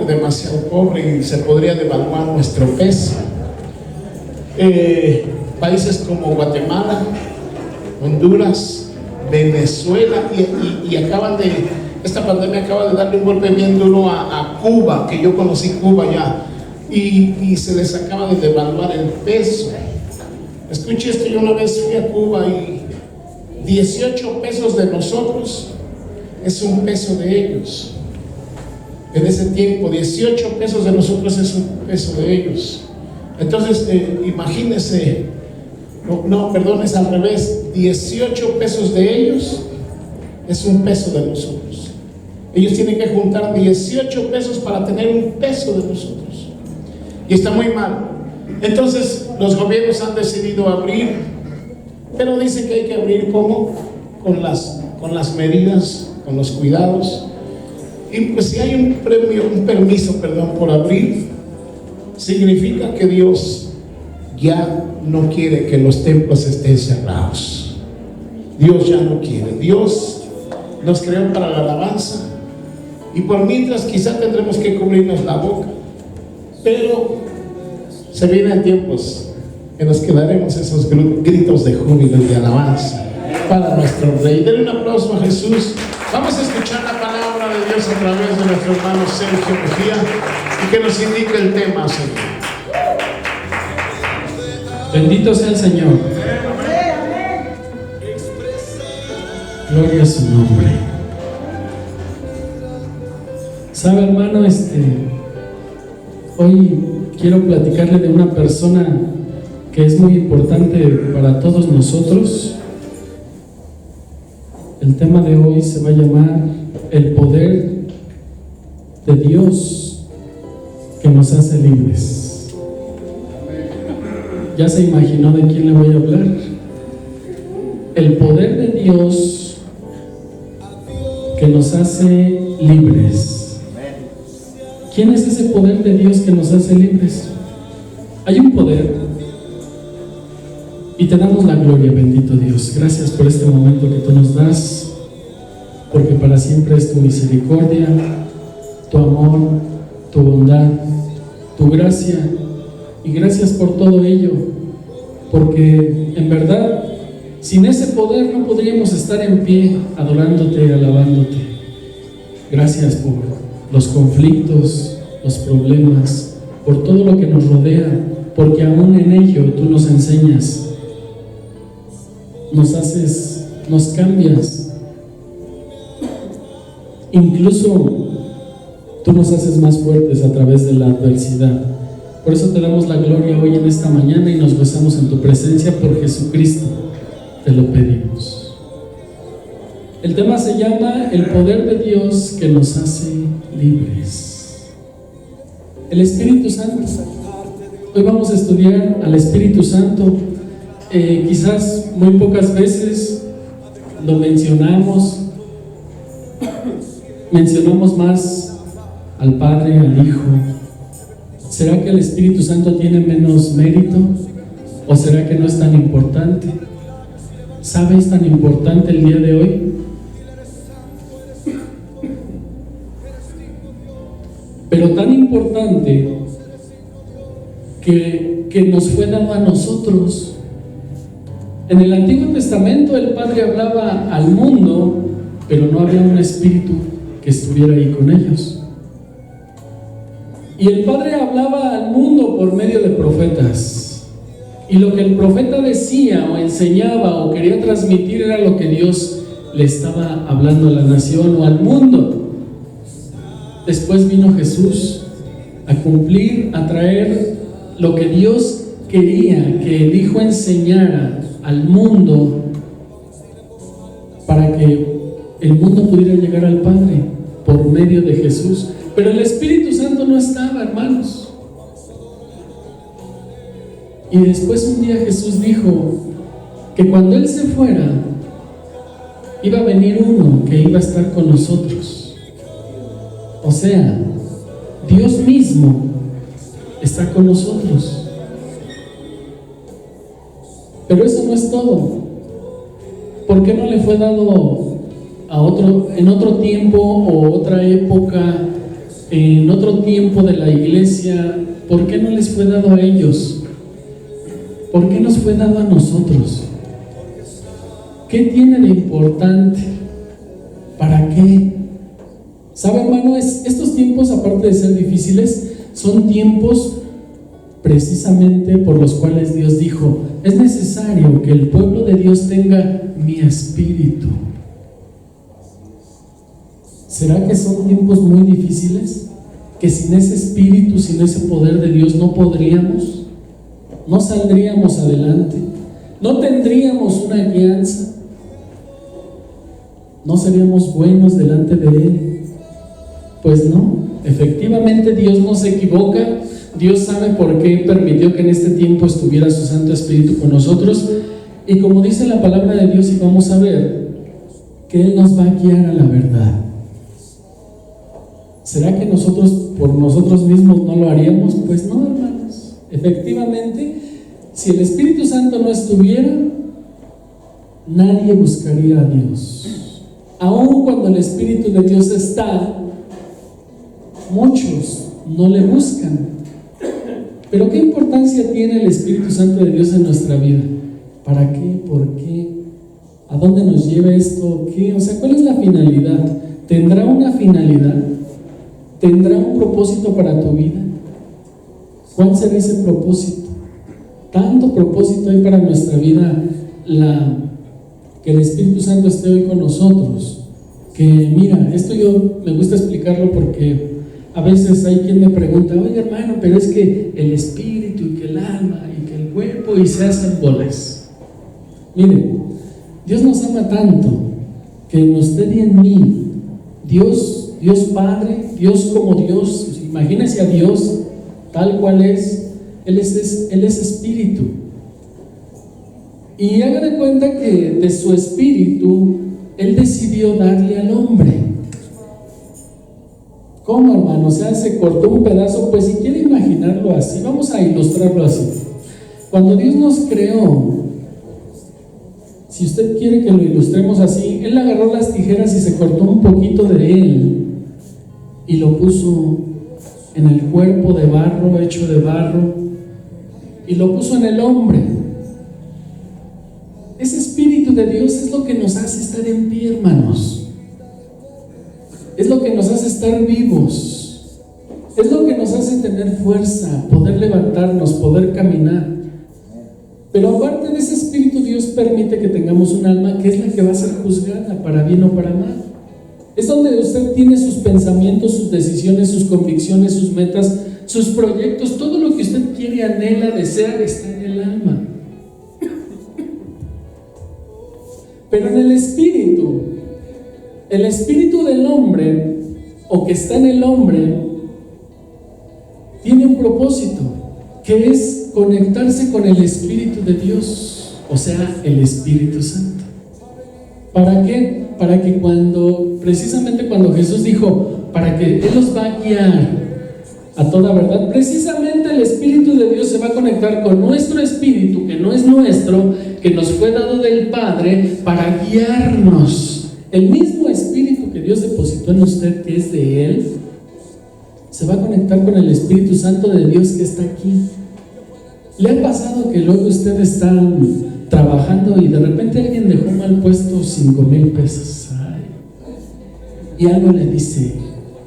demasiado pobre y se podría devaluar nuestro peso. Países como Guatemala, Honduras, Venezuela y esta pandemia acaba de darle un golpe bien duro a Cuba, que yo conocí Cuba ya, y se les acaba de devaluar el peso. Escuche esto, yo una vez fui a Cuba y 18 pesos de nosotros es un peso de ellos. En ese tiempo, 18 pesos de nosotros es un peso de ellos. Entonces, imagínense, perdón, es al revés, 18 pesos de ellos es un peso de nosotros. Ellos tienen que juntar 18 pesos para tener un peso de nosotros. Y está muy mal. Entonces, los gobiernos han decidido abrir, pero dicen que hay que abrir ¿cómo? Con las medidas, con los cuidados. Y pues si hay un permiso por abrir, significa que Dios ya no quiere que los templos estén cerrados. Dios ya no quiere. Dios nos creó para la alabanza, y por mientras quizá tendremos que cubrirnos la boca, pero se vienen tiempos en los que daremos esos gritos de júbilo y de alabanza para nuestro Rey. Denle un aplauso a Jesús. Vamos a escuchar la palabra de Dios a través de nuestro hermano Sergio Mejía, y que nos indique el tema, Señor. Bendito sea el Señor. Gloria a su nombre. ¿Sabe, hermano? Hoy quiero platicarle de una persona que es muy importante para todos nosotros. El tema de hoy se va a llamar el poder de Dios que nos hace libres. ¿Ya se imaginó de quién le voy a hablar? El poder de Dios que nos hace libres. ¿Quién es ese poder de Dios que nos hace libres? Hay un poder, y te damos la gloria, bendito Dios. Gracias por este momento que tú nos das, porque para siempre es tu misericordia, tu amor, tu bondad, tu gracia, y gracias por todo ello, porque en verdad sin ese poder no podríamos estar en pie adorándote y alabándote. Gracias por los conflictos, los problemas, por todo lo que nos rodea, porque aún en ello tú nos enseñas, nos haces, nos cambias, incluso tú nos haces más fuertes a través de la adversidad. Por eso te damos la gloria hoy en esta mañana y nos gozamos en tu presencia. Por Jesucristo te lo pedimos. El tema se llama el poder de Dios que nos hace libres. El Espíritu Santo. Hoy vamos a estudiar al Espíritu Santo. Quizás muy pocas veces lo mencionamos más al Padre, al Hijo. ¿Será que el Espíritu Santo tiene menos mérito? ¿O será que no es tan importante? ¿Sabe? Es tan importante el día de hoy. Pero tan importante que nos fue dado a nosotros. En el Antiguo Testamento el Padre hablaba al mundo, pero no había un espíritu que estuviera ahí con ellos. Y el Padre hablaba al mundo por medio de profetas. Y lo que el profeta decía o enseñaba o quería transmitir era lo que Dios le estaba hablando a la nación o al mundo. Después vino Jesús a cumplir, a traer lo que Dios quería que el Hijo enseñara al mundo, para que el mundo pudiera llegar al Padre por medio de Jesús. Pero el Espíritu Santo no estaba, hermanos. Y después un día Jesús dijo que cuando Él se fuera, iba a venir uno que iba a estar con nosotros. O sea, Dios mismo está con nosotros. Pero eso no es todo. ¿Por qué no le fue dado en otro tiempo o otra época en otro tiempo de la iglesia, ¿por qué no les fue dado a ellos? ¿Por qué nos fue dado a nosotros? ¿Qué tiene de importante? ¿Para qué? ¿Sabe, hermano? Estos tiempos, aparte de ser difíciles, son tiempos precisamente por los cuales Dios dijo: es necesario que el pueblo de Dios tenga mi espíritu. ¿Será que son tiempos muy difíciles? Que sin ese espíritu, sin ese poder de Dios no podríamos, no saldríamos adelante, no tendríamos una guianza, no seríamos buenos delante de Él. Pues no, efectivamente Dios no se equivoca. Dios sabe por qué permitió que en este tiempo estuviera su Santo Espíritu con nosotros, y como dice la palabra de Dios, y vamos a ver, que Él nos va a guiar a la verdad. ¿Será que nosotros por nosotros mismos no lo haríamos? Pues no, hermanos. Efectivamente, si el Espíritu Santo no estuviera, nadie buscaría a Dios. Aun cuando el Espíritu de Dios está, muchos no le buscan. Pero ¿qué importancia tiene el Espíritu Santo de Dios en nuestra vida? ¿Para qué? ¿Por qué? ¿A dónde nos lleva esto? ¿Qué? O sea, ¿cuál es la finalidad? ¿Tendrá una finalidad? ¿Tendrá un propósito para tu vida? ¿Cuál será ese propósito? Tanto propósito hay para nuestra vida, que el Espíritu Santo esté hoy con nosotros, que mira, esto yo me gusta explicarlo porque a veces hay quien me pregunta: oye, hermano, pero es que el espíritu y que el alma y que el cuerpo, y se hacen bolas. Miren, Dios nos ama tanto que en usted y en mí, Dios Padre, Dios como Dios, imagínese a Dios tal cual es. Él es espíritu. Y haga de cuenta que de su espíritu Él decidió darle al hombre. ¿Cómo, hermano? O sea, se cortó un pedazo. Pues si quiere imaginarlo así, vamos a ilustrarlo así. Cuando Dios nos creó, si usted quiere que lo ilustremos así, Él agarró las tijeras y se cortó un poquito de Él y lo puso en el cuerpo de barro, hecho de barro, y lo puso en el hombre. Ese Espíritu de Dios es lo que nos hace estar en pie, hermanos. Es lo que nos hace estar vivos. Es lo que nos hace tener fuerza, poder levantarnos, poder caminar. Pero aparte de ese Espíritu, Dios permite que tengamos un alma que es la que va a ser juzgada, para bien o para mal. Es donde usted tiene sus pensamientos, sus decisiones, sus convicciones, sus metas, sus proyectos. Todo lo que usted quiere, anhela, desea, está en el alma. Pero en el espíritu del hombre, o que está en el hombre, tiene un propósito, que es conectarse con el Espíritu de Dios, o sea, el Espíritu Santo. ¿Para qué? Para que precisamente cuando Jesús dijo, para que Él los va a guiar a toda verdad, precisamente el Espíritu de Dios se va a conectar con nuestro espíritu, que no es nuestro, que nos fue dado del Padre, para guiarnos. El mismo Espíritu que Dios depositó en usted, que es de Él, se va a conectar con el Espíritu Santo de Dios que está aquí. ¿Le ha pasado que luego usted está trabajando y de repente alguien dejó mal puesto 5,000 pesos? Ay, y algo le dice: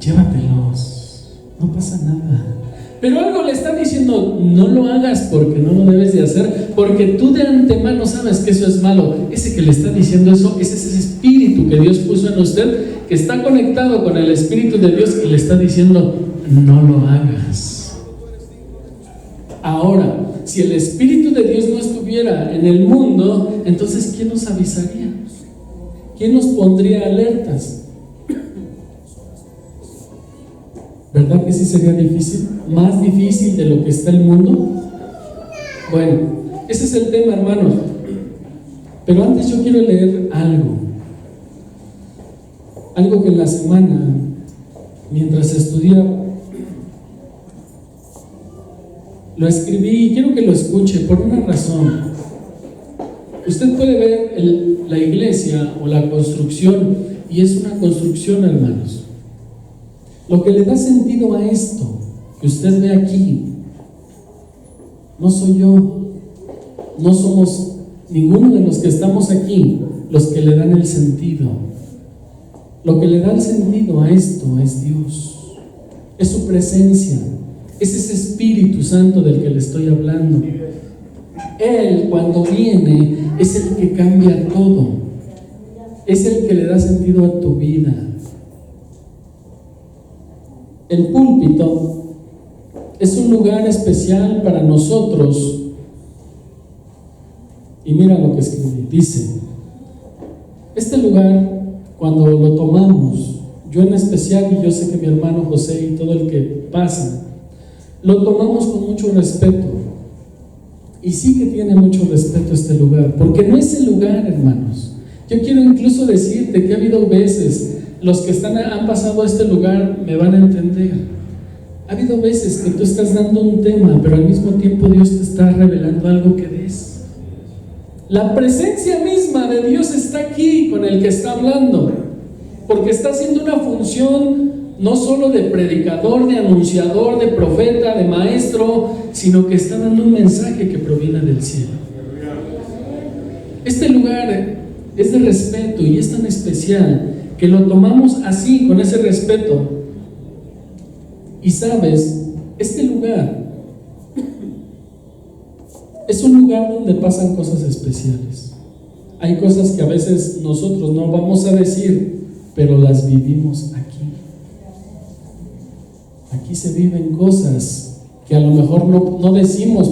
llévatelos, no pasa nada. Pero algo le está diciendo: no lo hagas porque no lo debes de hacer, porque tú de antemano sabes que eso es malo. Ese que le está diciendo eso es ese espíritu que Dios puso en usted, que está conectado con el Espíritu de Dios, y le está diciendo: no lo hagas. Ahora, si el Espíritu de Dios no estuviera en el mundo, entonces ¿quién nos avisaría? ¿Quién nos pondría alertas? ¿Verdad que sí sería difícil? ¿Más difícil de lo que está el mundo? Bueno, ese es el tema, hermanos. Pero antes yo quiero leer algo que en la semana, mientras estudiaba, lo escribí y quiero que lo escuche por una razón. Usted puede ver la iglesia o la construcción, y es una construcción, hermanos. Lo que le da sentido a esto que usted ve aquí, no soy yo, no somos ninguno de los que estamos aquí los que le dan el sentido. Lo que le da el sentido a esto es Dios, es su presencia, es ese Espíritu Santo del que le estoy hablando. Él, cuando viene, es el que cambia todo, es el que le da sentido a tu vida. El púlpito es un lugar especial para nosotros. Y mira lo que escribí, dice: este lugar, cuando lo tomamos, yo en especial, y yo sé que mi hermano José y todo el que pasa, lo tomamos con mucho respeto. Y sí que tiene mucho respeto este lugar, porque no es el lugar, hermanos. Yo quiero incluso decirte que ha habido veces, los que han pasado a este lugar me van a entender. Ha habido veces que tú estás dando un tema, pero al mismo tiempo Dios te está revelando algo que des. La presencia misma de Dios está aquí con el que está hablando, porque está haciendo una función no solo de predicador, de anunciador, de profeta, de maestro, sino que está dando un mensaje que proviene del cielo. Este lugar es de respeto y es tan especial que lo tomamos así, con ese respeto. Y sabes, este lugar es un lugar donde pasan cosas especiales. Hay cosas que a veces nosotros no vamos a decir, pero las vivimos aquí. Aquí se viven cosas que a lo mejor no decimos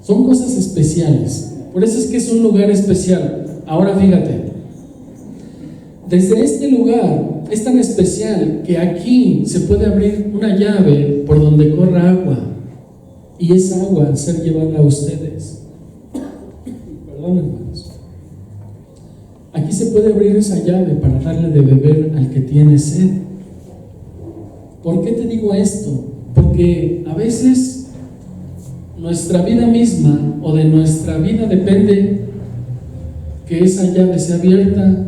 son cosas especiales. Por eso es que es un lugar especial. Ahora fíjate, desde este lugar es tan especial que aquí se puede abrir una llave por donde corra agua, y esa agua ser llevada a ustedes. Perdón, hermanos. Aquí se puede abrir esa llave para darle de beber al que tiene sed. ¿Por qué te digo esto? Porque a veces nuestra vida misma o de nuestra vida depende que esa llave sea abierta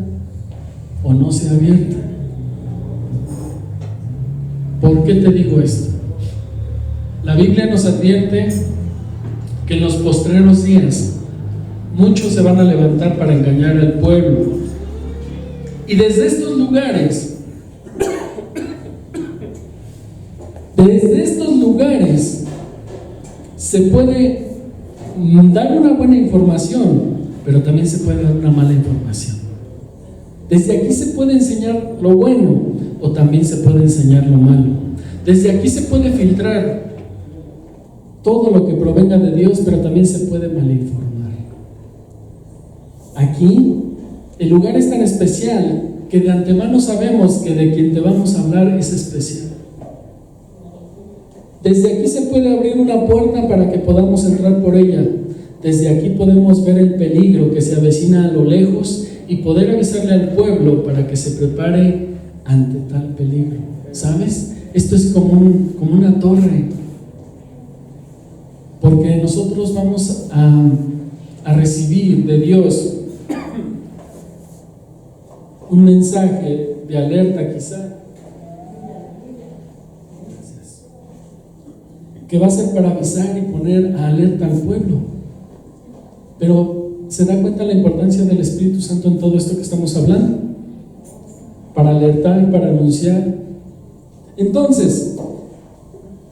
o no sea abierta. ¿Por qué te digo esto? La Biblia nos advierte que en los postreros días muchos se van a levantar para engañar al pueblo, y desde estos lugares se puede dar una buena información, pero también se puede dar una mala información. Desde aquí se puede enseñar lo bueno, o también se puede enseñar lo malo. Desde aquí se puede filtrar todo lo que provenga de Dios, pero también se puede malinformar. Aquí el lugar es tan especial que de antemano sabemos que de quien te vamos a hablar es especial. Desde aquí se puede abrir una puerta para que podamos entrar por ella. Desde aquí podemos ver el peligro que se avecina a lo lejos y poder avisarle al pueblo para que se prepare ante tal peligro. ¿Sabes? Esto es como una torre, porque nosotros vamos a recibir de Dios un mensaje de alerta, quizá, que va a ser para avisar y poner a alerta al pueblo. Pero ¿se da cuenta la importancia del Espíritu Santo en todo esto que estamos hablando? Para alertar y para anunciar. Entonces,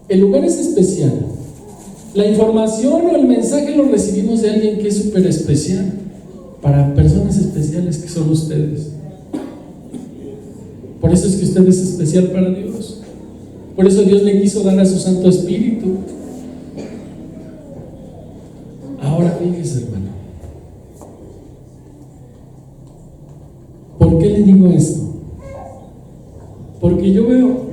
el lugar es especial. La información o el mensaje lo recibimos de alguien que es súper especial, para personas especiales que son ustedes. Por eso es que usted es especial para Dios. Por eso Dios le quiso dar a su Santo Espíritu. Ahora fíjese, hermano. ¿Por qué le digo esto? Porque yo veo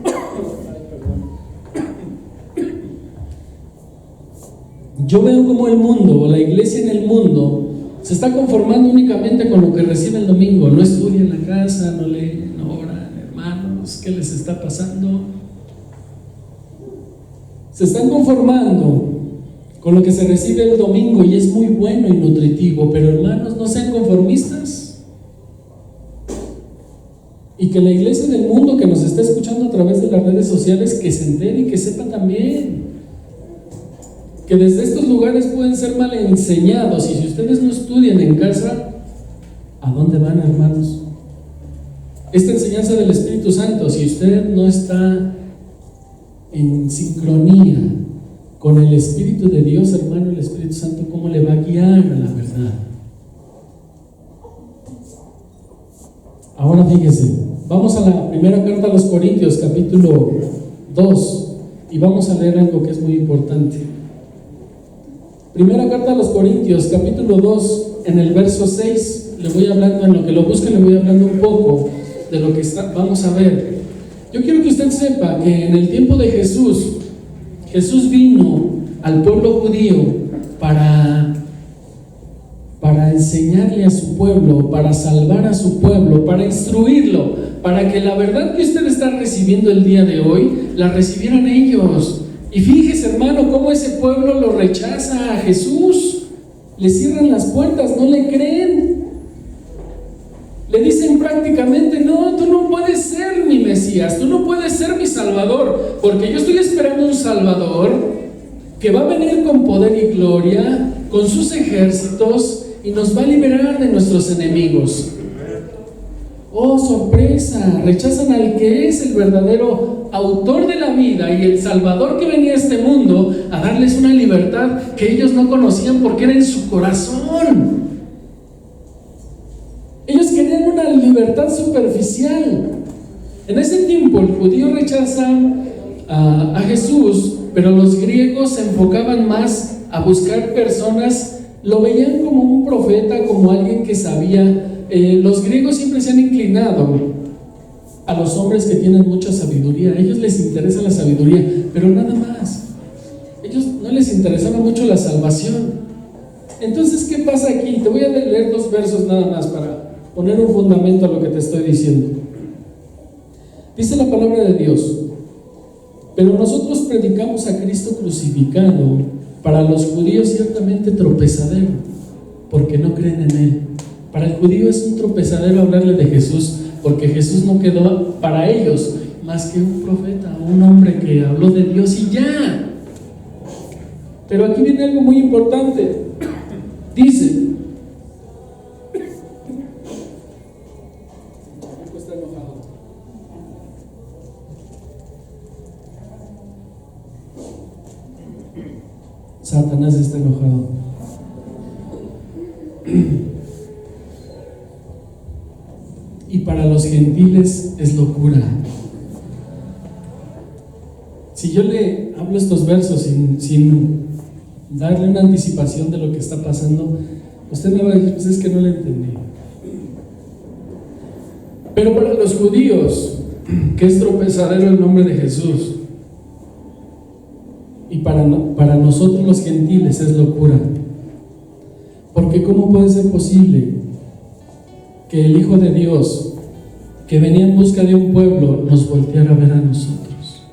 como el mundo, o la iglesia en el mundo, se está conformando únicamente con lo que recibe el domingo. No estudia en la casa, no leen, no oran, hermanos. ¿Qué les está pasando? Se están conformando con lo que se recibe el domingo, y es muy bueno y nutritivo, pero hermanos, no sean conformistas. Y que la iglesia del mundo que nos está escuchando a través de las redes sociales, que se entere y que sepa también que desde estos lugares pueden ser mal enseñados. Y si ustedes no estudian en casa, ¿a dónde van, hermanos? Esta enseñanza del Espíritu Santo, si usted no está en sincronía con el Espíritu de Dios, hermano, el Espíritu Santo, ¿cómo le va a guiar a la verdad? Ahora fíjese, vamos a la primera carta a los Corintios, capítulo 2, y vamos a leer algo que es muy importante. Primera carta a los Corintios, capítulo 2, en el verso 6, le voy hablando, en lo que lo busquen, le voy hablando un poco de lo que vamos a ver. Yo quiero que usted sepa que en el tiempo de Jesús vino al pueblo judío para enseñarle a su pueblo, para salvar a su pueblo, para instruirlo, para que la verdad que usted está recibiendo el día de hoy, la recibieran ellos. Y fíjese, hermano, cómo ese pueblo lo rechaza a Jesús. Le cierran las puertas, no le creen. Le dicen prácticamente: no, tú no puedes ser mi Mesías, tú no puedes ser mi Salvador, porque yo estoy esperando un Salvador que va a venir con poder y gloria, con sus ejércitos, y nos va a liberar de nuestros enemigos. ¡Oh, sorpresa! Rechazan al que es el verdadero autor de la vida y el Salvador que venía a este mundo a darles una libertad que ellos no conocían porque era en su corazón. Ellos querían una libertad superficial. En ese tiempo el judío rechaza a Jesús, pero los griegos se enfocaban más a buscar personas, lo veían como un profeta, como alguien que sabía. Los griegos siempre se han inclinado a los hombres que tienen mucha sabiduría. A ellos les interesa la sabiduría, pero nada más. A ellos no les interesaba mucho la salvación. Entonces, ¿qué pasa aquí? Te voy a leer 2 versos nada más para poner un fundamento a lo que te estoy diciendo. Dice la palabra de Dios: pero nosotros predicamos a Cristo crucificado, para los judíos ciertamente tropezadero, porque no creen en Él. Para el judío es un tropezadero hablarle de Jesús, porque Jesús no quedó para ellos más que un profeta, un hombre que habló de Dios y ya. Pero aquí viene algo muy importante. Dice: está enojado. Satanás está enojado. Y para los gentiles es locura. Si yo le hablo estos versos sin darle una anticipación de lo que está pasando, usted me va a decir: pues es que no le entendí. Pero para los judíos, que es tropezadero el nombre de Jesús, y para nosotros los gentiles es locura. Porque ¿cómo puede ser posible que el Hijo de Dios, que venía en busca de un pueblo, nos volteara a ver a nosotros?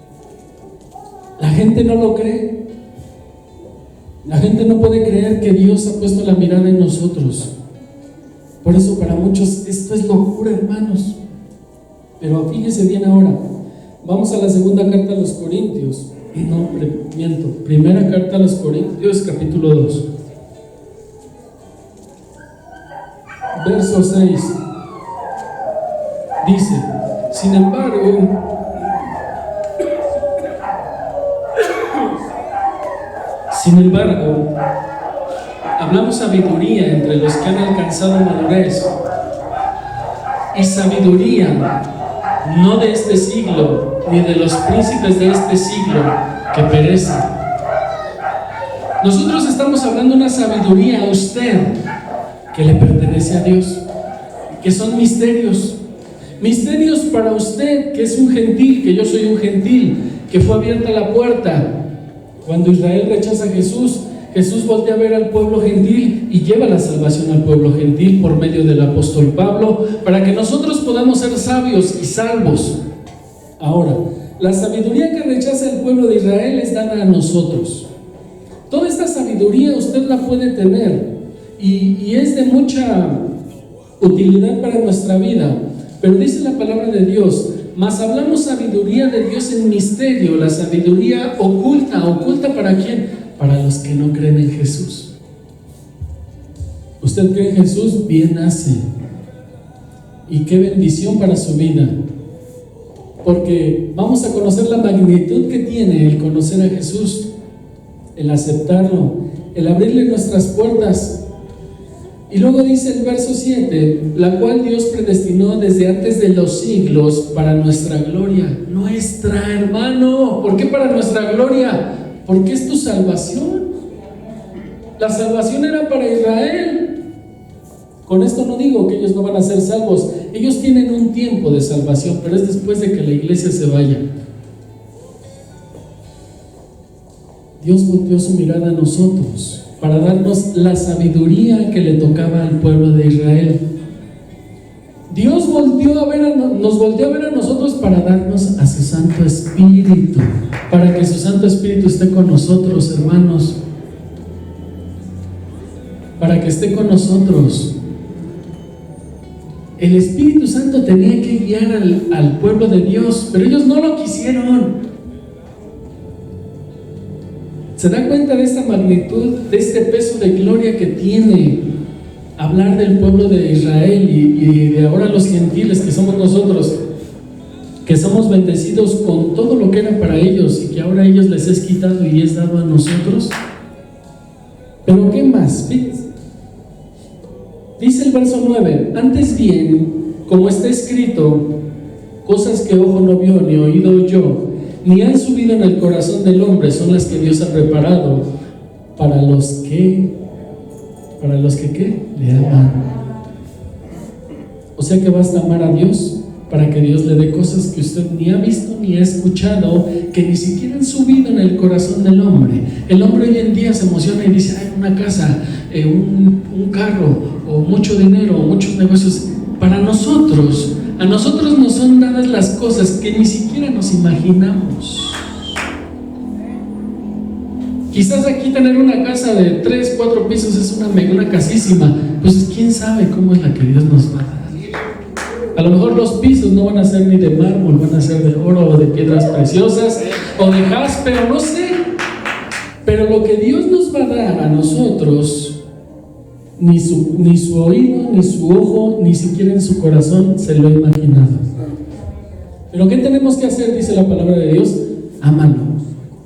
La gente no lo cree. La gente no puede creer que Dios ha puesto la mirada en nosotros. Por eso para muchos esto es locura, hermanos. Pero fíjese bien ahora. Vamos a la segunda carta a los Corintios. No, miento. Primera carta a los Corintios, capítulo 2. Verso 6. Dice: sin embargo, hablamos sabiduría entre los que han alcanzado madurez, y sabiduría no de este siglo, ni de los príncipes de este siglo que perecen. Nosotros estamos hablando una sabiduría a usted que le pertenece a Dios, que son misterios para usted, que es un gentil, que yo soy un gentil, que fue abierta la puerta. Cuando Israel rechaza a Jesús, Jesús voltea a ver al pueblo gentil y lleva la salvación al pueblo gentil por medio del apóstol Pablo, para que nosotros podamos ser sabios y salvos. Ahora, la sabiduría que rechaza el pueblo de Israel es dada a nosotros. Toda esta sabiduría usted la puede tener y es de mucha utilidad para nuestra vida, Pero dice la palabra de Dios: mas hablamos sabiduría de Dios en misterio, la sabiduría oculta. ¿Oculta para quién? Para los que no creen en Jesús. ¿Usted cree en Jesús? Bien hace. Y qué bendición para su vida, porque vamos a conocer la magnitud que tiene el conocer a Jesús, el aceptarlo, el abrirle nuestras puertas. Y luego dice el verso 7, la cual Dios predestinó desde antes de los siglos para nuestra gloria. Nuestra, hermano. ¿Por qué para nuestra gloria? Porque es tu salvación. La salvación era para Israel. Con esto no digo que ellos no van a ser salvos. Ellos tienen un tiempo de salvación, pero es después de que la iglesia se vaya. Dios volteó su mirada a nosotros para darnos la sabiduría que le tocaba al pueblo de Israel. Dios nos volteó a ver a nosotros para darnos a su Santo Espíritu, para que su Santo Espíritu esté con nosotros, hermanos, para que esté con nosotros. El Espíritu Santo tenía que guiar al pueblo de Dios, pero ellos no lo quisieron. ¿Se da cuenta de esta magnitud, de este peso de gloria que tiene hablar del pueblo de Israel y de ahora los gentiles que somos nosotros, que somos bendecidos con todo lo que era para ellos y que ahora a ellos les es quitado y es dado a nosotros? Pero ¿qué más? Dice el verso 9, antes bien, como está escrito, cosas que ojo no vio ni oído oyó, ni han subido en el corazón del hombre, son las que Dios ha preparado para los que ¿qué? Le aman. O sea que basta amar a Dios para que Dios le dé cosas que usted ni ha visto ni ha escuchado, que ni siquiera han subido en el corazón del hombre. El hombre hoy en día se emociona y dice: hay una casa, un carro, o mucho dinero, o muchos negocios. Para nosotros, a nosotros nos son dadas las cosas que ni siquiera nos imaginamos. Quizás aquí tener una casa de 3, 4 pisos es una casísima. Pues quién sabe cómo es la que Dios nos va a dar. A lo mejor los pisos no van a ser ni de mármol, van a ser de oro o de piedras preciosas o de jaspe o no sé. Pero lo que Dios nos va a dar a nosotros, ni su oído, ni su ojo, ni siquiera en su corazón se lo ha imaginado. Pero ¿qué tenemos que hacer? Dice la palabra de Dios: ámalo.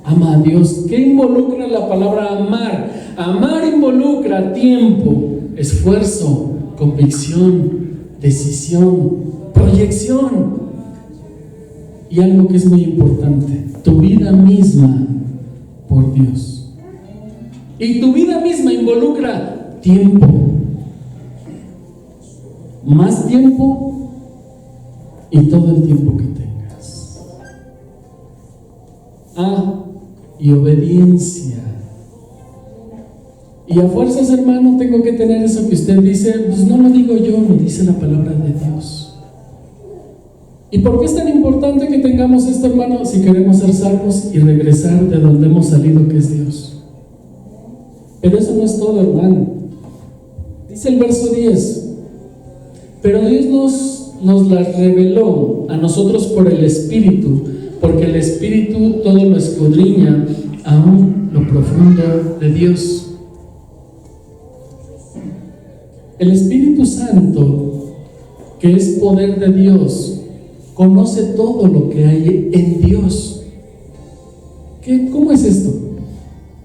Ama a Dios. ¿Qué involucra la palabra amar? Amar involucra tiempo, esfuerzo, convicción, decisión, proyección. Y algo que es muy importante: tu vida misma por Dios. Y tu vida misma involucra tiempo, más tiempo y todo el tiempo que tengas. Y obediencia. Y a fuerzas, hermano, tengo que tener eso que usted dice. Pues no lo digo yo, lo dice la palabra de Dios. ¿Y por qué es tan importante que tengamos esto, hermano? Si queremos ser salvos y regresar de donde hemos salido, que es Dios. Pero eso no es todo, hermano. Dice el verso 10: pero Dios nos las reveló a nosotros por el Espíritu, porque el Espíritu todo lo escudriña, aún lo profundo de Dios. El Espíritu Santo, que es poder de Dios, conoce todo lo que hay en Dios. ¿Cómo es esto?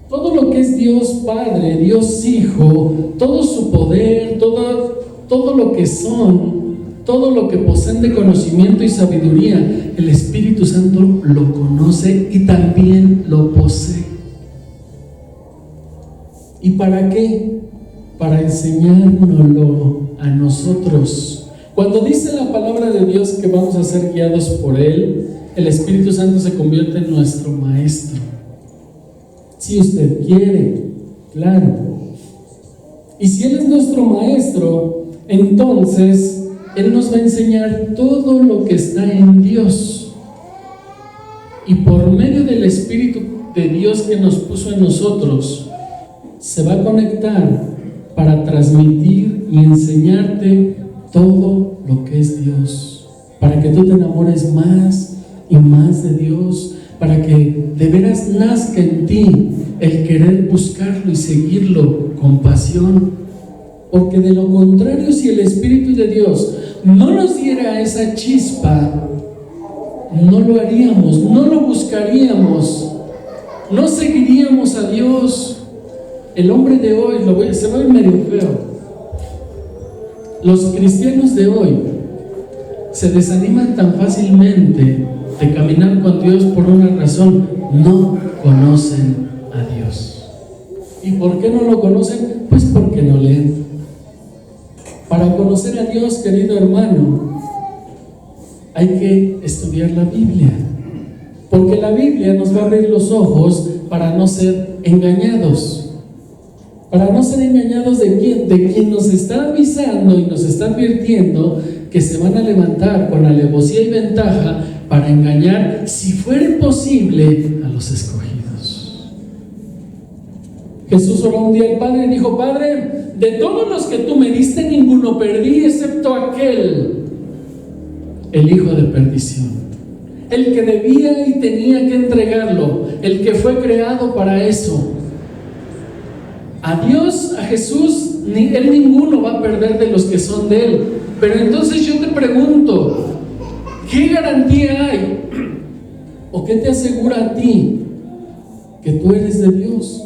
Todo lo que es Dios Padre, Dios Hijo, todo su poder, todo lo que son, todo lo que poseen de conocimiento y sabiduría, el Espíritu Santo lo conoce y también lo posee. ¿Y para qué? Para enseñárnoslo a nosotros. Cuando dice la palabra de Dios que vamos a ser guiados por Él, el Espíritu Santo se convierte en nuestro maestro. Si usted quiere, claro. Y si Él es nuestro maestro, entonces Él nos va a enseñar todo lo que está en Dios. Y por medio del Espíritu de Dios que nos puso en nosotros, se va a conectar para transmitir y enseñarte todo lo que es Dios. para que tú te enamores más y más de Dios, para que de veras nazca en ti el querer buscarlo y seguirlo con pasión. Porque de lo contrario, si el Espíritu de Dios no nos diera esa chispa, no lo haríamos, no lo buscaríamos, no seguiríamos a Dios. El hombre de hoy, se va a ver medio feo. Los cristianos de hoy se desaniman tan fácilmente de caminar con Dios por una razón: no conocen a Dios. ¿Y por qué no lo conocen? Pues porque no leen. Para conocer a Dios, querido hermano, hay que estudiar la Biblia, porque la Biblia nos va a abrir los ojos para no ser engañados. Para no ser engañados de quien nos está avisando y nos está advirtiendo que se van a levantar con alevosía y ventaja para engañar, si fuera posible, a los escogidos. Jesús oró un día al Padre y dijo: Padre, de todos los que tú me diste, ninguno perdí, excepto aquel, el hijo de perdición, el que debía y tenía que entregarlo, el que fue creado para eso. A Dios, a Jesús, Él ninguno va a perder de los que son de Él. Pero entonces yo te pregunto, ¿qué garantía hay? ¿O qué te asegura a ti que tú eres de Dios?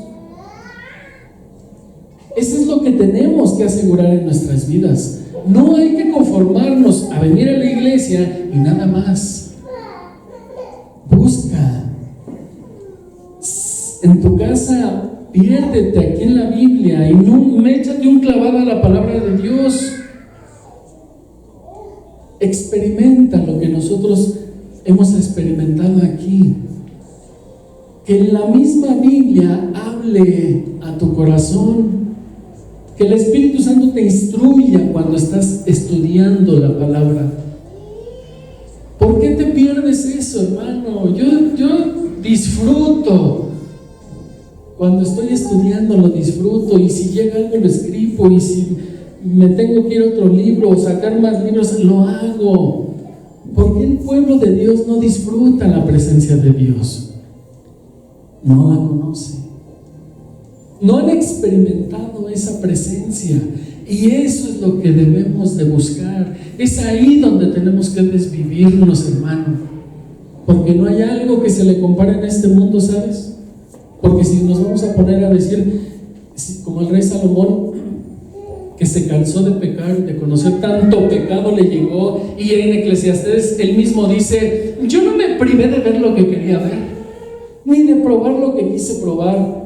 Eso es lo que tenemos que asegurar en nuestras vidas. No hay que conformarnos a venir a la iglesia y nada más. Busca. En tu casa, piérdete aquí en la Biblia y no échate un clavado a la palabra de Dios. Experimenta lo que nosotros hemos experimentado aquí. Que la misma Biblia hable a tu corazón. Que el Espíritu Santo te instruya cuando estás estudiando la palabra. ¿Por qué te pierdes eso, hermano? Yo disfruto. Cuando estoy estudiando lo disfruto, y si llega algo lo escribo, y si me tengo que ir a otro libro o sacar más libros, lo hago. ¿Por qué el pueblo de Dios no disfruta la presencia de Dios? No la conoce. No han experimentado esa presencia, y eso es lo que debemos de buscar. Es ahí donde tenemos que desvivirnos, hermano, porque no hay algo que se le compare en este mundo, ¿sabes? Porque si nos vamos a poner a decir, como el rey Salomón, que se cansó de pecar y de conocer tanto pecado le llegó, y en Eclesiastés él mismo dice: yo no me privé de ver lo que quería ver, ni de probar lo que quise probar.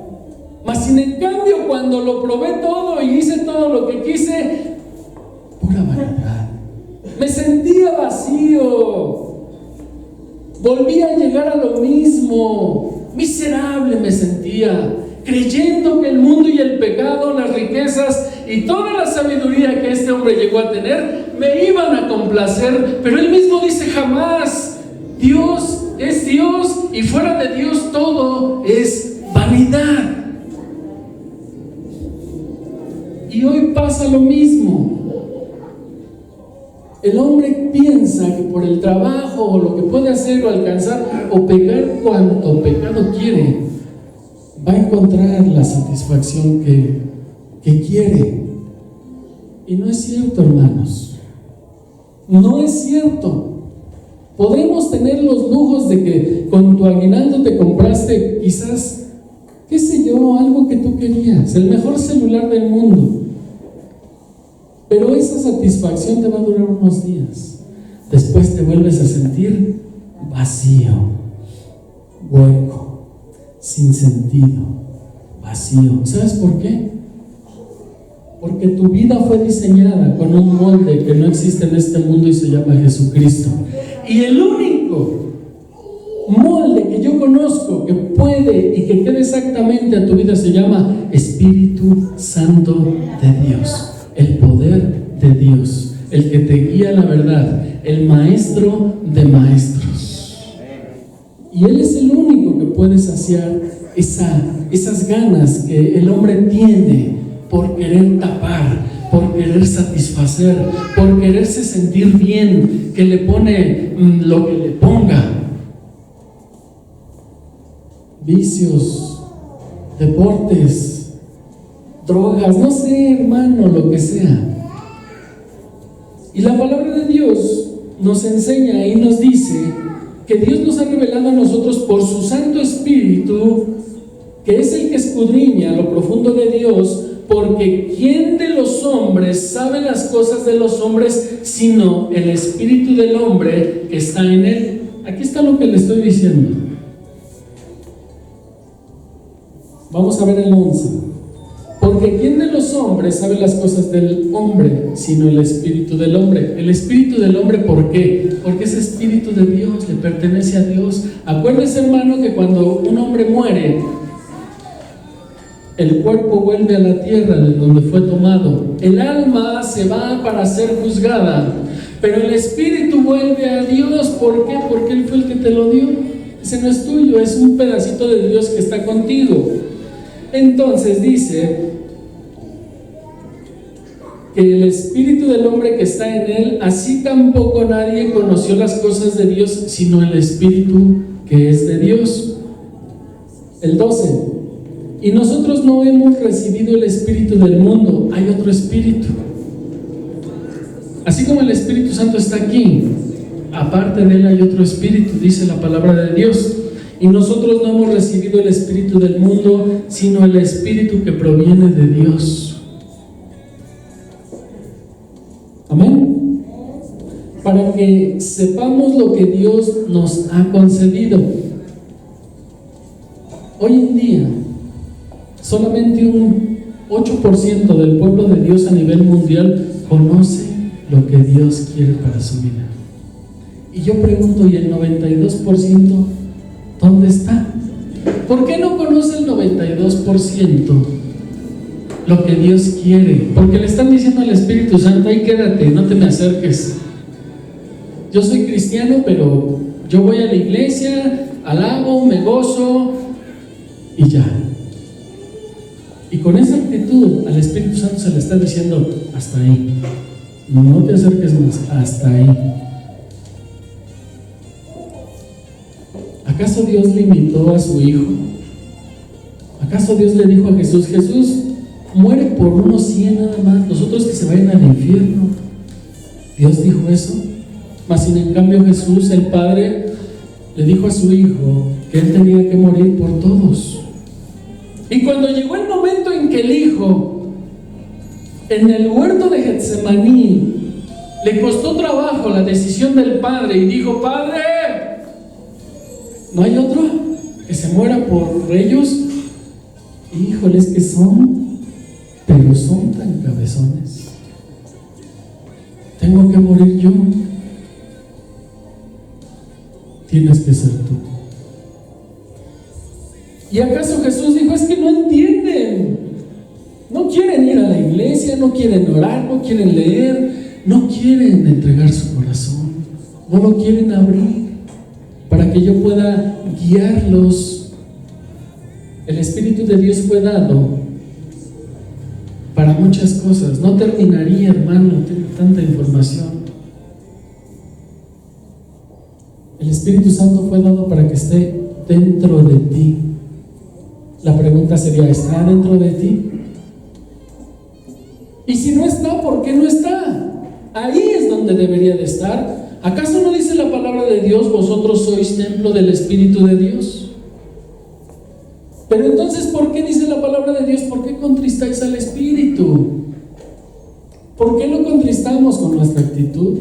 Mas sin en cambio, cuando lo probé todo y hice todo lo que quise, pura vanidad, me sentía vacío, volví a llegar a lo mismo, miserable me sentía, creyendo que el mundo y el pecado, las riquezas y toda la sabiduría que este hombre llegó a tener me iban a complacer. Pero él mismo dice: jamás. Dios es Dios, y fuera de Dios todo es vanidad. Y hoy pasa lo mismo. El hombre piensa que por el trabajo o lo que puede hacer o alcanzar o pecar cuanto pecado quiere, va a encontrar la satisfacción que quiere. Y no es cierto, hermanos. No es cierto. Podemos tener los lujos de que con tu aguinaldo te compraste quizás, qué sé yo, algo que tú querías, el mejor celular del mundo. Pero esa satisfacción te va a durar unos días. Después te vuelves a sentir vacío, hueco, sin sentido, vacío. ¿Sabes por qué? Porque tu vida fue diseñada con un molde que no existe en este mundo y se llama Jesucristo. Y el único molde que yo conozco que puede y que quede exactamente a tu vida se llama Espíritu Santo de Dios. El poder de Dios, el que te guía a la verdad, el maestro de maestros. Y Él es el único que puede saciar esas ganas que el hombre tiene por querer tapar, por querer satisfacer, por quererse sentir bien, que le pone lo que le ponga. Vicios, deportes, drogas, no sé, hermano, lo que sea. Y la palabra de Dios nos enseña y nos dice que Dios nos ha revelado a nosotros por su Santo Espíritu, que es el que escudriña lo profundo de Dios, porque ¿quién de los hombres sabe las cosas de los hombres sino el Espíritu del hombre que está en él? Aquí está lo que le estoy diciendo. Vamos a ver el 11. Porque ¿quién de los hombres sabe las cosas del hombre sino el Espíritu del hombre? El Espíritu del hombre, ¿por qué? Porque ese Espíritu de Dios le pertenece a Dios. Acuérdese, hermano, que cuando un hombre muere, el cuerpo vuelve a la tierra de donde fue tomado. El alma se va para ser juzgada, pero el espíritu vuelve a Dios. ¿Por qué? Porque Él fue el que te lo dio. Ese no es tuyo, es un pedacito de Dios que está contigo. Entonces dice que el espíritu del hombre que está en él, así tampoco nadie conoció las cosas de Dios sino el espíritu que es de Dios. El 12. Y nosotros no hemos recibido el espíritu del mundo, hay otro espíritu. Así como el Espíritu Santo está aquí, aparte de él hay otro espíritu, dice la palabra de Dios. Y nosotros no hemos recibido el espíritu del mundo, sino el espíritu que proviene de Dios. Amén. Para que sepamos lo que Dios nos ha concedido. Hoy en día, solamente un 8% del pueblo de Dios a nivel mundial conoce lo que Dios quiere para su vida. Y yo pregunto, ¿y el 92%? ¿Dónde está? ¿Por qué no conoce el 92% lo que Dios quiere? Porque le están diciendo al Espíritu Santo: ahí quédate, no te me acerques. Yo soy cristiano, pero yo voy a la iglesia, alabo, me gozo y ya. Y con esa actitud al Espíritu Santo se le está diciendo: hasta ahí, no te acerques más, hasta ahí. ¿Acaso Dios limitó a su Hijo? ¿Acaso Dios le dijo a Jesús: Jesús, muere por unos 100 nada más, los otros que se vayan al infierno? ¿Dios dijo eso? Mas sin en cambio Jesús, el Padre, le dijo a su Hijo que Él tenía que morir por todos. Y cuando llegó el momento en que el Hijo, en el huerto de Getsemaní, le costó trabajo la decisión del Padre y dijo: Padre, ¿no hay otro que se muera por ellos? Híjoles, que son, pero son tan cabezones. Tengo que morir yo. Tienes que ser tú. ¿Y acaso Jesús dijo: es que no entienden? No quieren ir a la iglesia, no quieren orar, no quieren leer, no quieren entregar su corazón, no lo quieren abrir para que yo pueda guiarlos. El Espíritu de Dios fue dado para muchas cosas. No terminaría, hermano, tengo tanta información. El Espíritu Santo fue dado para que esté dentro de ti. La pregunta sería: ¿está dentro de ti? Y si no está, ¿por qué no está? Ahí es donde debería de estar. ¿Acaso no dice la palabra de Dios: vosotros sois templo del Espíritu de Dios? Pero entonces, ¿por qué dice la palabra de Dios? ¿Por qué contristáis al Espíritu? ¿Por qué lo contristamos con nuestra actitud?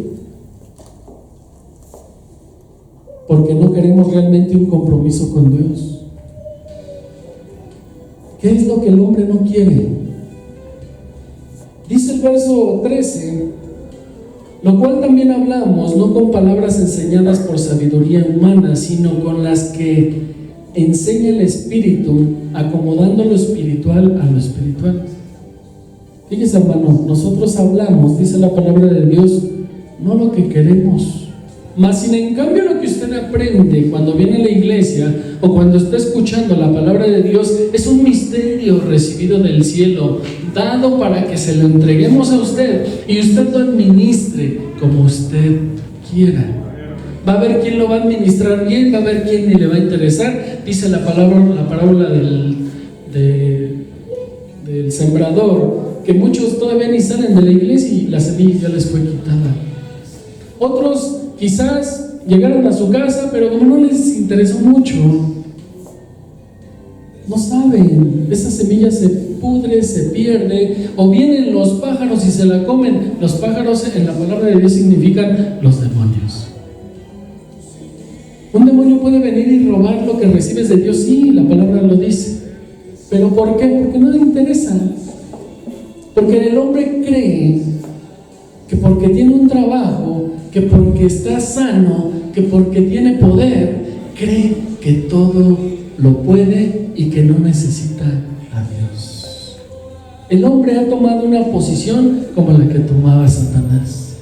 Porque no queremos realmente un compromiso con Dios. ¿Qué es lo que el hombre no quiere? Dice el verso 13: lo cual también hablamos, no con palabras enseñadas por sabiduría humana, sino con las que enseña el Espíritu, acomodando lo espiritual a lo espiritual. Fíjese, hermano, nosotros hablamos, dice la palabra de Dios, no lo que queremos, Mas sin en cambio lo que usted aprende cuando viene a la iglesia o cuando está escuchando la palabra de Dios es un misterio recibido del cielo, dado para que se lo entreguemos a usted y usted lo administre como usted quiera. Va a haber quien lo va a administrar bien, va a haber quien ni le va a interesar. Dice la parábola del sembrador, que muchos todavía ni salen de la iglesia y la semilla ya les fue quitada. Otros quizás llegaron a su casa, pero como no les interesó mucho, no saben, esa semilla se pudre, se pierde, o vienen los pájaros y se la comen. Los pájaros en la palabra de Dios significan los demonios. Un demonio puede venir y robar lo que recibes de Dios, sí, la palabra lo dice. ¿Pero por qué? Porque no le interesa. Porque el hombre cree que porque tiene un trabajo, que porque está sano, que porque tiene poder, cree que todo lo puede y que no necesita a Dios. El hombre ha tomado una posición como la que tomaba Satanás.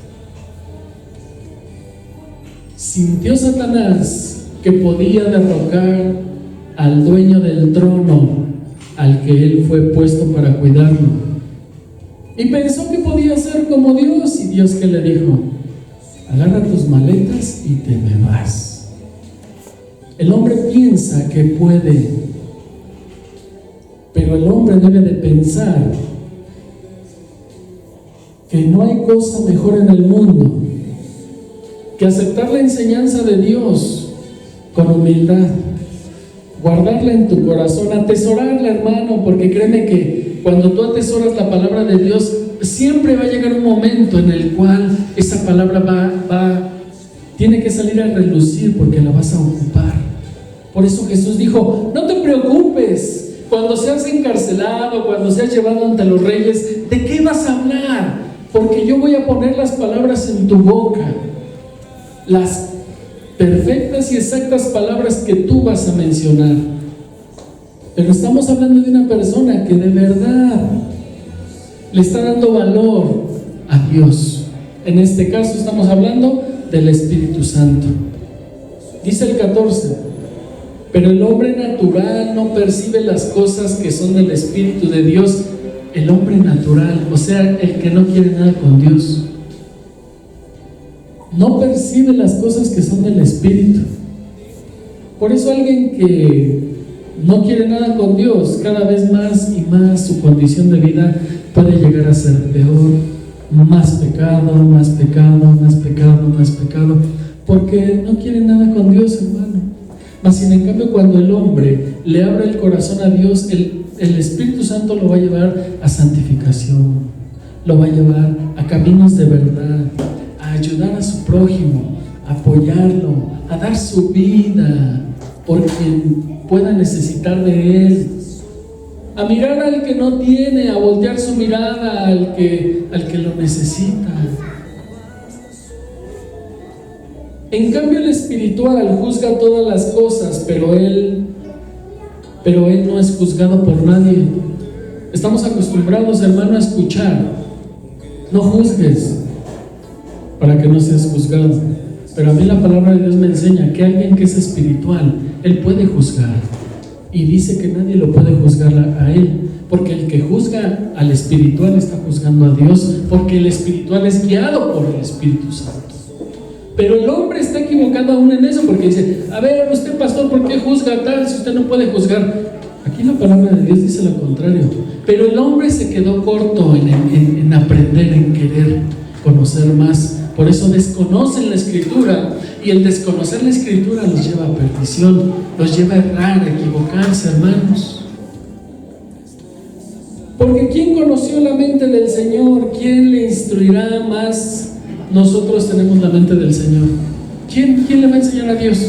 Sintió Satanás que podía derrocar al dueño del trono, al que él fue puesto para cuidarlo. Y pensó que podía ser como Dios. ¿Y Dios qué le dijo? Agarra tus maletas y te me vas. El hombre piensa que puede, pero el hombre debe de pensar que no hay cosa mejor en el mundo que aceptar la enseñanza de Dios con humildad, guardarla en tu corazón, atesorarla, hermano, porque créeme que cuando tú atesoras la palabra de Dios, siempre va a llegar un momento en el cual esa palabra tiene que salir a relucir, porque la vas a ocupar. Por eso Jesús dijo: no te preocupes, cuando seas encarcelado, cuando seas llevado ante los reyes, ¿de qué vas a hablar? Porque yo voy a poner las palabras en tu boca, las perfectas y exactas palabras que tú vas a mencionar. Pero estamos hablando de una persona que de verdad le está dando valor a Dios. En este caso estamos hablando del Espíritu Santo. Dice el 14: pero el hombre natural no percibe las cosas que son del Espíritu de Dios. El hombre natural, o sea, el que no quiere nada con Dios, no percibe las cosas que son del Espíritu. Por eso alguien que no quiere nada con Dios, cada vez más y más su condición de vida puede llegar a ser peor, más pecado, más pecado, más pecado, más pecado, porque no quiere nada con Dios, hermano. Mas sin en cambio, cuando el hombre le abre el corazón a Dios, el Espíritu Santo lo va a llevar a santificación, lo va a llevar a caminos de verdad, a ayudar a su prójimo, a apoyarlo, a dar su vida por quien pueda necesitar de él, a mirar al que no tiene, a voltear su mirada al que lo necesita. En cambio, el espiritual juzga todas las cosas, pero él no es juzgado por nadie. Estamos acostumbrados, hermano, a escuchar: no juzgues para que no seas juzgado. Pero a mí la palabra de Dios me enseña que alguien que es espiritual, él puede juzgar, y dice que nadie lo puede juzgar a él, porque el que juzga al espiritual está juzgando a Dios, porque el espiritual es guiado por el Espíritu Santo. Pero el hombre está equivocado aún en eso, porque dice: a ver, usted, pastor, ¿por qué juzga tal si usted no puede juzgar? Aquí la palabra de Dios dice lo contrario. Pero el hombre se quedó corto en aprender, en querer conocer más. Por eso desconocen la Escritura, y el desconocer la Escritura los lleva a perdición, los lleva a errar, a equivocarse, hermanos. Porque ¿quién conoció la mente del Señor? ¿Quién le instruirá más? Nosotros tenemos la mente del Señor. ¿Quién le va a enseñar a Dios?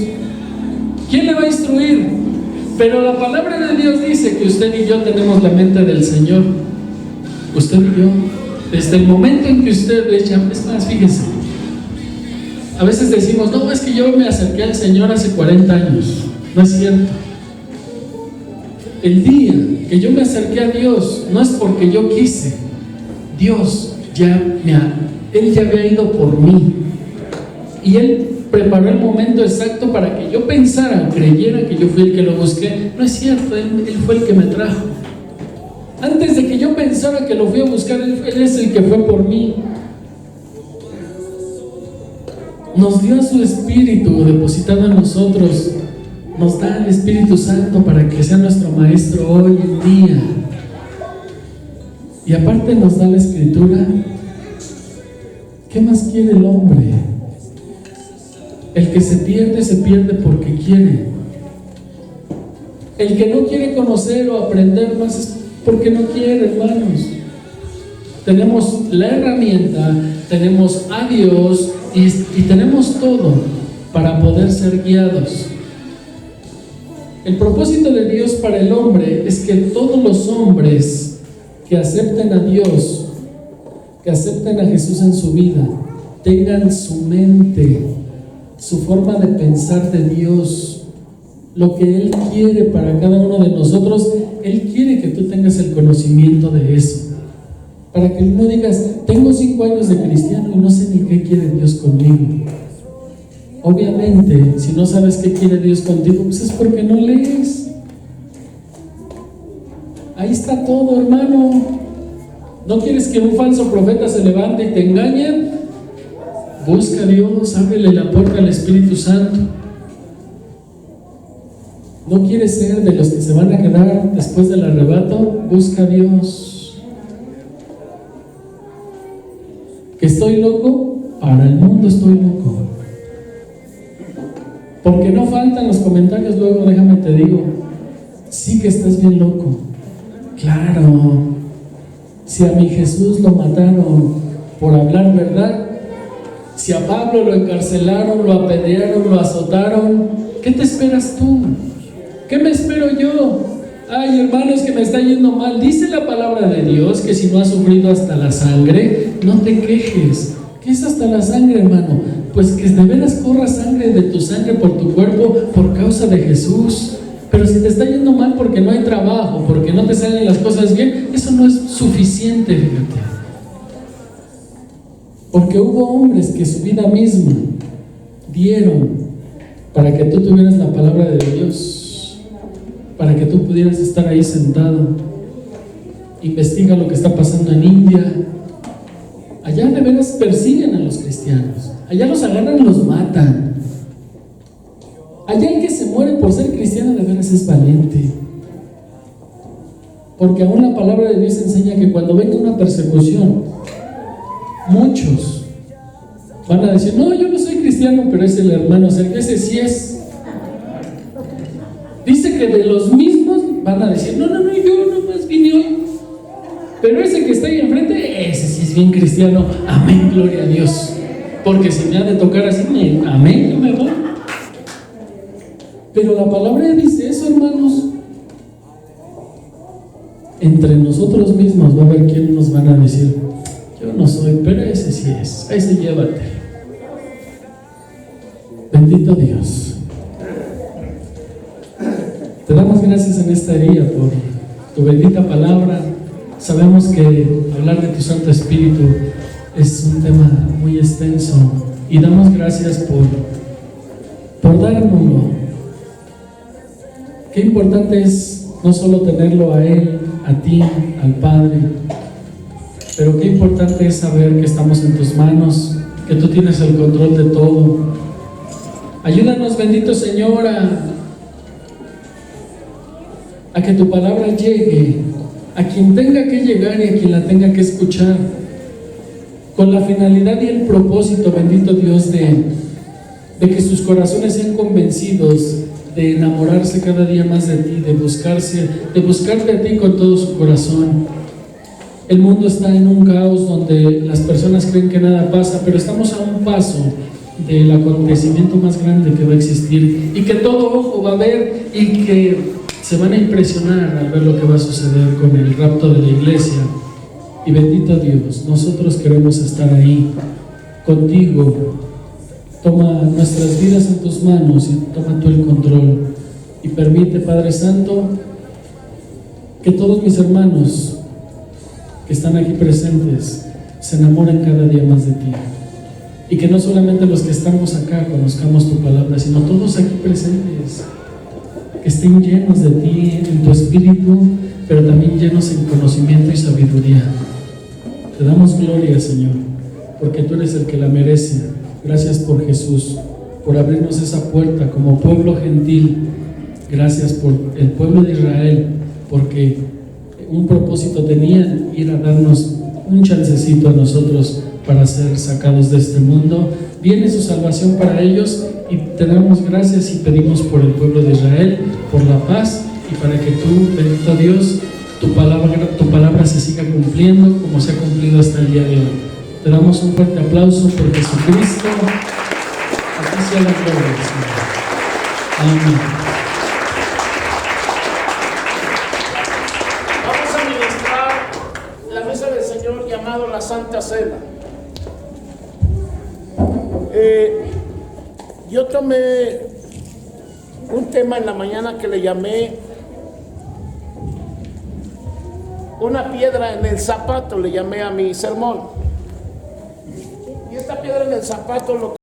¿Quién le va a instruir? Pero la palabra de Dios dice que usted y yo tenemos la mente del Señor. Usted y yo, desde el momento en que usted echa, es más, fíjese, a veces decimos: no, es que yo me acerqué al Señor hace 40 años. No es cierto. El día que yo me acerqué a Dios, no es porque yo quise. Dios Él ya había ido por mí, y Él preparó el momento exacto para que yo pensara, creyera que yo fui el que lo busqué. No es cierto, Él fue el que me trajo. Antes de que yo pensara que lo fui a buscar, Él es el que fue por mí. Nos dio su Espíritu depositado en nosotros. Nos da el Espíritu Santo para que sea nuestro Maestro hoy en día. Y aparte nos da la Escritura. ¿Qué más quiere el hombre? El que se pierde porque quiere. El que no quiere conocer o aprender más es porque no quiere, hermanos. Tenemos la herramienta, tenemos a Dios y tenemos todo para poder ser guiados. El propósito de Dios para el hombre es que todos los hombres que acepten a Dios, que acepten a Jesús en su vida, tengan su mente, su forma de pensar de Dios, lo que Él quiere para cada uno de nosotros. Él quiere que tú tengas el conocimiento de eso, para que no digas, tengo 5 años de cristiano y no sé ni qué quiere Dios conmigo. Obviamente, si no sabes qué quiere Dios contigo, pues es porque no lees. Ahí está todo, hermano. ¿No quieres que un falso profeta se levante y te engañe? Busca a Dios, ábrele la puerta al Espíritu Santo. ¿No quieres ser de los que se van a quedar después del arrebato? Busca a Dios. ¿Que estoy loco? Para el mundo estoy loco. Porque no faltan los comentarios luego, déjame te digo, sí que estás bien loco. Claro, si a mi Jesús lo mataron por hablar verdad, si a Pablo lo encarcelaron, lo apedrearon, lo azotaron, ¿qué te esperas tú? ¿Qué me espero yo? Ay, hermanos, que me está yendo mal. Dice la palabra de Dios que si no has sufrido hasta la sangre, no te quejes. ¿Qué es hasta la sangre, hermano? Pues que de veras corra sangre de tu sangre por tu cuerpo por causa de Jesús. Pero si te está yendo mal porque no hay trabajo, porque no te salen las cosas bien, eso no es suficiente, fíjate. Porque hubo hombres que su vida misma dieron para que tú tuvieras la palabra de Dios, para que tú pudieras estar ahí sentado. Investiga lo que está pasando en India. Allá de veras persiguen a los cristianos. Allá los agarran y los matan. Allá el que se muere por ser cristiano de veras es valiente. Porque aún la palabra de Dios enseña que cuando venga una persecución, muchos van a decir, no, yo no soy cristiano, pero es el hermano cerca, ese sí es. Dice que de los mismos van a decir, no, yo nomás vine hoy. Pero ese que está ahí enfrente, ese sí es bien cristiano. Amén, gloria a Dios. Porque si me ha de tocar así, amén, yo me voy. Pero la palabra dice eso, hermanos. Entre nosotros mismos va a haber quienes nos van a decir, yo no soy, pero ese sí es, ese llévate. Bendito Dios. Te damos gracias en esta día por tu bendita palabra. Sabemos que hablar de tu Santo Espíritu es un tema muy extenso y damos gracias por dárnoslo. Qué importante es no solo tenerlo a Él, a ti, al Padre, pero qué importante es saber que estamos en tus manos, que tú tienes el control de todo. Ayúdanos, bendito Señor, a que tu palabra llegue a quien tenga que llegar y a quien la tenga que escuchar, con la finalidad y el propósito, bendito Dios, de que sus corazones sean convencidos de enamorarse cada día más de ti, de buscarte a ti con todo su corazón. El mundo está en un caos donde las personas creen que nada pasa, pero estamos a un paso del acontecimiento más grande que va a existir y que todo ojo va a ver y que se van a impresionar al ver lo que va a suceder con el rapto de la iglesia. Y bendito Dios, nosotros queremos estar ahí contigo. Toma nuestras vidas en tus manos y toma tú el control. Y permite, Padre Santo, que todos mis hermanos que están aquí presentes se enamoren cada día más de ti. Y que no solamente los que estamos acá conozcamos tu palabra, sino todos aquí presentes, que estén llenos de ti, en tu espíritu, pero también llenos en conocimiento y sabiduría. Te damos gloria, Señor, porque tú eres el que la merece. Gracias por Jesús, por abrirnos esa puerta como pueblo gentil. Gracias por el pueblo de Israel, porque un propósito tenían, ir a darnos un chancecito a nosotros para ser sacados de este mundo. Viene su salvación para ellos y te damos gracias y pedimos por el pueblo de Israel, por la paz y para que tú, bendito Dios, tu palabra se siga cumpliendo como se ha cumplido hasta el día de hoy. Te damos un fuerte aplauso por Jesucristo. A ti sea la gloria, Señor. Amén. Vamos a ministrar la mesa del Señor llamado la Santa Cena. Yo tomé un tema en la mañana que le llamé una piedra en el zapato, le llamé a mi sermón. Y esta piedra en el zapato lo